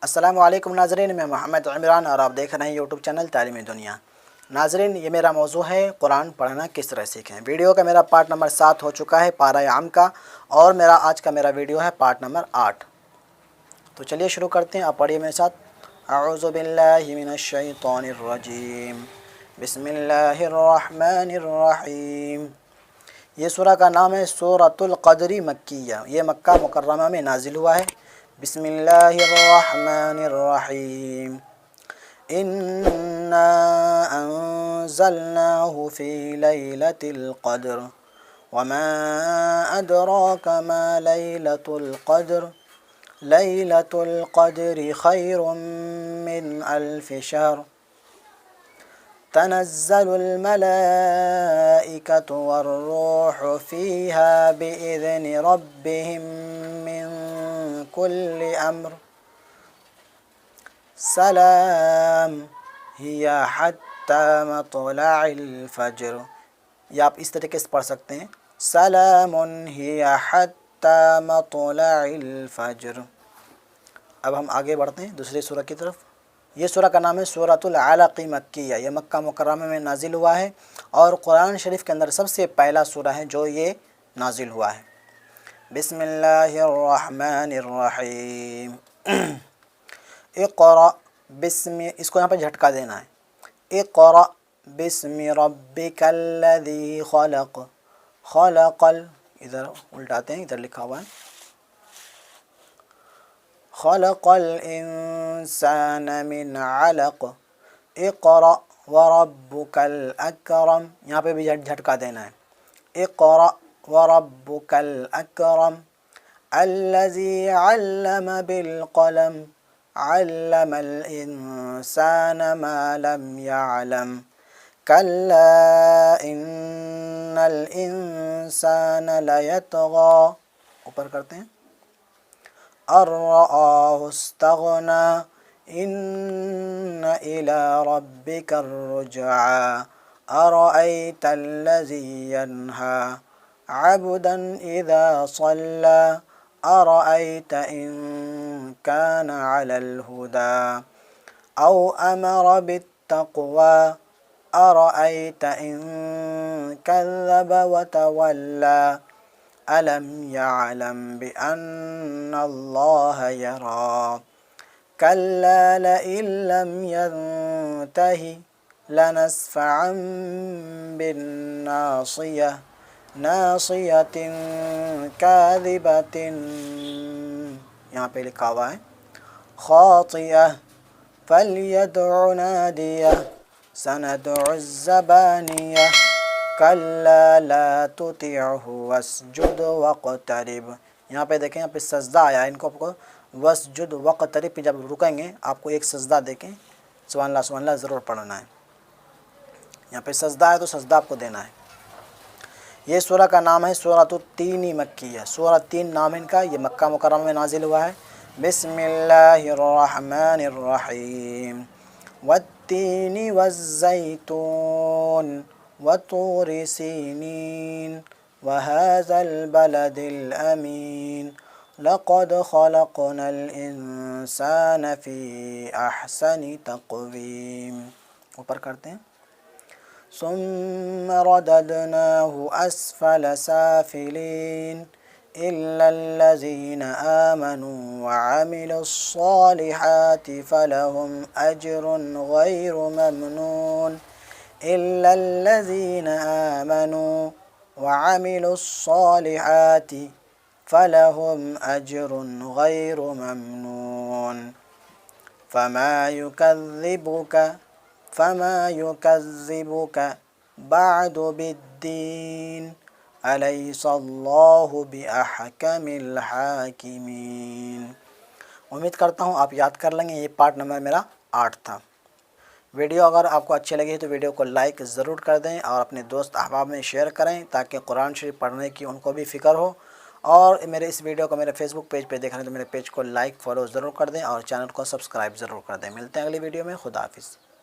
अस्सलामु अलैकुम नाज़रीन, मैं मोहम्मद इमरान और आप देख रहे हैं यूट्यूब चैनल तालीमी दुनिया। नाज़रीन, ये मेरा मौजू है कुरान पढ़ना किस तरह सीखें। वीडियो का मेरा पार्ट नंबर 7 हो चुका है पारा आम का, और मेरा आज का मेरा वीडियो है पार्ट नंबर 8। तो चलिए शुरू करते हैं, आप पढ़िए मेरे साथ। अऊज़ु बिल्लाहि मिनश शैतानिर रजीम, बिस्मिल्लाहिर्रहमानिर्रहीम। ये सूरा का नाम है सूरतुल क़द्री मक्किया। ये मक्का मुकर्रमा में नाजिल हुआ है। बिस्मिल्लाहिर्रहमानिर्रहीम। इन्ना अंज़लनाहु फ़ी लैलतिल क़द्र वमा अदराका मा लैलतुल क़द्र लैलतुल क़द्रि खैरुम मिन अल्फ़ि शहर तनज़्ज़लुल मलाइकतु वर्रूहु फ़ीहा बिइज़्नि रब्बिहिम मिन कुल्लि अम्र सलाम हिया हत्ता मतलअल फ़ज्र। या आप इस तरीके से पढ़ सकते हैं, सलामुन हिया हत्ता मतलअल फ़ज्र। अब हम आगे बढ़ते हैं दूसरी सूरा की तरफ। ये सूरा का नाम है सूरतुल अलक़ मक्किया। यह मक्का मुकर्रमा में नाजिल हुआ है और कुरान शरीफ के अंदर सबसे पहला सूरा है जो ये नाजिल हुआ है। बिस्मिल्लाहिर्रहमानिर्रहीम। इक़रा बिस्मि, इसको यहाँ पर झटका देना है। इक़रा बिस्मि रब्बिकल्लज़ी ख़लक़, ख़लक़ल, इधर उल्टाते हैं, इधर लिखा हुआ है ख़लक़ल इंसान मिन अलक़ इक़रा व रब्बुकल अकरम। यहाँ पे भी झटका देना है। इक़रा व रब्बुकल अकरम अल्लज़ी अल्लम बिल क़लम अल्लमल इंसान मा लम यअलम कल्ला इन्नल इंसान लयतग़ा। ऊपर करते हैं, अर्रआहु इस्तग़ना इन्न इला रब्बिकर रुजआ अरअयतल्लज़ी यन्हा अब्दन इज़ा सल्ला अरअयत इन कान अलल हुदा औ अमर बित्तक़वा अरअयत इन कज़्ज़ब व तवल्ला अलम यअलम बिअन्नल्लाह यरा कल्ला लइन लम यंतहि लनस्फ़अन बिन्नासियह नासियतिन काज़िबतिन। यहाँ पे लिखा हुआ है ख़ातियह फ़ल्यदउ नादियह सनदउज़्ज़बानियह कल्ला ला तुतिअहु वस्जुद वक़्तरिब। यहाँ पे देखें, यहाँ पे सजदा आया है, इनको आपको वस्जुद वक़्तरिब पे जब रुकेंगे आपको एक सजदा देखें सुभान अल्लाह ज़रूर पढ़ना है। यहाँ पे सजदा है तो सजदा आपको देना है। ये सूरा का नाम है सूरतुत तीनी मक्किया। सूरा 3 नाम है इनका। ये मक्का मुकर्रमा में नाजिल हुआ है। बिस्मिल्लाहिर्रहमानिर्रहीम। वत्तीनी वज़्ज़ैतून वतूरि सीनीन वहाज़ल बलदिल अमीन लक़द ख़लक़नल इंसान फ़ी अहसनि तक़वीम। ऊपर करते हैं, सुम्म रददनाहु अस्फ़ल साफ़िलीन इल्लल्लज़ीना आमनू व अमिलुस्सालिहाति फ़लहुम अज्रुन ग़ैरु ममनून इल्लल्लज़ीना आमनू व अमिलुस्सालिहाति फ़लहुम अज्रुन ग़ैरु ममनून फ़मा युकज़्ज़िबुक बअदु बिद्दीन अलैहिस्सलाहु बिअहकमिल हाकिमीन। उम्मीद करता हूँ आप याद कर लेंगे। ये पार्ट नंबर मेरा 8 था। वीडियो अगर आपको अच्छी लगी तो वीडियो को लाइक ज़रूर कर दें और अपने दोस्त अहबाब में शेयर करें ताकि कुरान शरीफ पढ़ने की उनको भी फ़िक्र हो। और मेरे इस वीडियो को मेरे फेसबुक पेज पे देख रहे हैं तो मेरे पेज को लाइक फॉलो ज़रूर कर दें और चैनल को सब्सक्राइब ज़रूर कर दें। मिलते हैं अगली वीडियो में। खुदा हाफिज़।